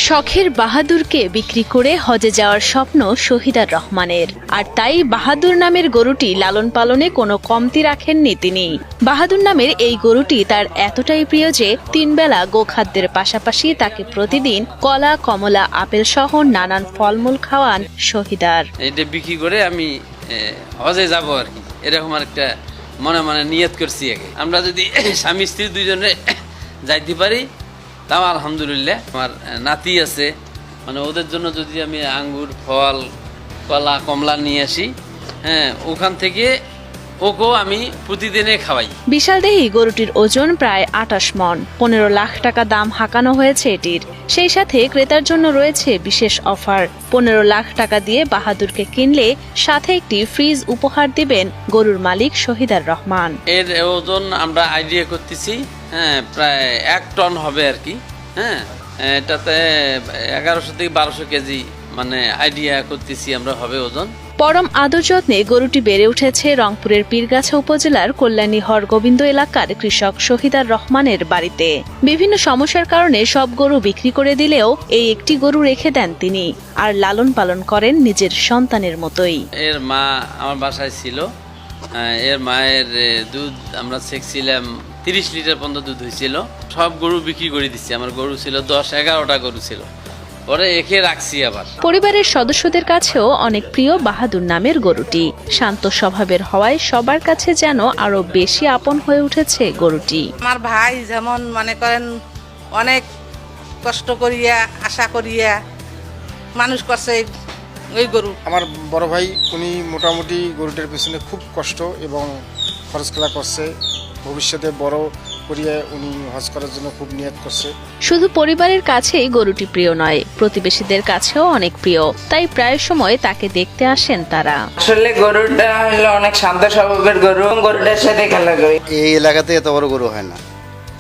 শখের বাহাদুরকে বিক্রি করে হজে যাওয়ার স্বপ্ন শহীদার রহমানের, আর তাই বাহাদুর নামের গরুটি লালন পালনে কোনো কমতি রাখেননি তিনি। বাহাদুর নামের এই গরুটি তার এতটাই প্রিয় যে 3 বেলা গোখাদ্যের পাশাপাশি তাকে প্রতিদিন কলা, কমলা, আপেল সহ নানান ফলমূল খাওয়ান শহীদার। এটা বিক্রি করে আমি হজে যাব আর কি, এরকম একটা মনে মনে নিয়ত করছি। আগে আমরা যদি স্বামী স্ত্রী দুইজনে যাইতে পারি তাও আলহামদুলিল্লাহ। আমার নাতি আছে, মানে ওদের জন্য যদি আমি আঙ্গুর, ফল, কলা, কমলা নিয়ে আসি, হ্যাঁ, ওখান থেকে ওকেও আমি প্রতিদিনে খাওয়াই। বিশালদেহী গরুটির ওজন প্রায় 28 মণ। 15 লাখ টাকা দাম হাঁকানো হয়েছে এটির। সেই সাথে ক্রেতার জন্য রয়েছে বিশেষ অফার। 15 লাখ টাকা দিয়ে বাহাদুরকে কিনলে সাথে একটি ফ্রিজ উপহার দিবেন গরুর মালিক শহীদার রহমান। এর ওজন আমরা আইডিয়া করতেছি, হ্যাঁ, প্রায় 1 টন হবে আর কি। হ্যাঁ, এটাতে 1100 থেকে 1200 কেজি মানে আইডিয়া করতেছি আমরা হবে ওজন। পরম আদর যত্নে গরুটি বেড়ে উঠেছে রংপুরের পীরগাছা উপজেলার কল্যাণী হরগোবিন্দ এলাকার কৃষক শহীদার রহমানের বাড়িতে। বিভিন্ন সমস্যার কারণে সব গরু বিক্রি করে দিলেও এই একটি গরু রেখে দেন তিনি, আর লালন পালন করেন নিজের সন্তানের মতোই। এর মা আমার বাসায় ছিল, এর মায়ের দুধ আমরা চেকছিলাম 30 লিটার পর্যন্ত দুধ হয়েছিল। সব গরু বিক্রি করে দিচ্ছি। আমার গরু ছিল 10-11টা গরু ছিল, পরে একে রাখছি আবার। পরিবারের সদস্যদের কাছেও অনেক প্রিয় বাহাদুর নামের গরুটি। শান্ত স্বভাবের হওয়ায় সবার কাছে যেন আরো বেশি আপন হয়ে উঠেছে গরুটি। আমার ভাই যেমন মনে করেন অনেক কষ্ট করিয়া আশা করিয়া মানুষ করছে ওই গরু। আমার বড় ভাই উনি মোটামুটি গরুটার পেছনে খুব কষ্ট এবং খরচ খেলা করছে। ভবিষ্যতে বড় করিয়া উনি হজ করার জন্য খুব নিয়ত করছে। শুধু পরিবারের কাছেই গরুটি প্রিয় নয়, প্রতিবেশীদের কাছেও অনেক প্রিয়। তাই প্রায় সময় তাকে দেখতে আসেন তারা। আসলে গরুটা হলো অনেক শান্ত স্বভাবের গরু, গরুটার সাথে খেলা করি। এই এলাকাতে এত বড় গরু হয় না।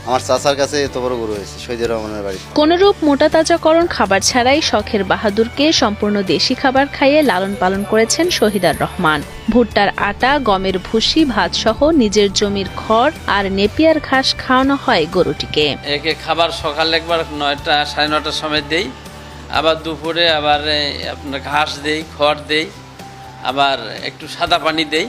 আমার চাচার কাছে এত বড় গরু হয়েছে শহীদুর রহমানের বাড়ি। কোনরূপ মোটা তাজাকরণ খাবার ছাড়াই শখের বাহাদুরকে সম্পূর্ণ দেশি খাবার খাইয়ে লালন পালন করেছেন শহীদার রহমান। ভুট্টার আটা, গমের ভুসি, ভাত সহ নিজের জমির খড় আর নেপিয়ার ঘাস খাওয়ানো হয় গরুটিকে। একে খাবার সকালে একবার 9টা 9:30টার সময় দেই, আবার দুপুরে আবার আপনার ঘাস দেই, খড় দেই, আবার একটু সাদা পানি দেই,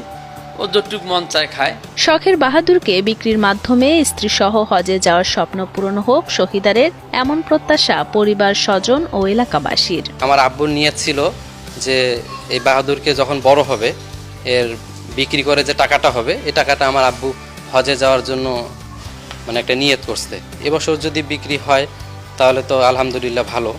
ও যতটুক মন চায় খায়। শখের বাহাদুরকে বিক্রির মাধ্যমে স্ত্রী সহ হজে যাওয়ার স্বপ্ন পূরণ হোক শহীদারের, এমন প্রত্যাশা পরিবার, স্বজন ও এলাকাবাসীর। আমার আব্বুর নিয়ত ছিল যে এই বাহাদুরকে যখন বড় হবে এর বিক্রি করে যে টাকাটা হবে, এই টাকাটা আমার আব্বু হজে যাওয়ার জন্য মানে একটা নিয়ত করছে। এবছর যদি বিক্রি হয় তাহলে তো আলহামদুলিল্লাহ ভালো।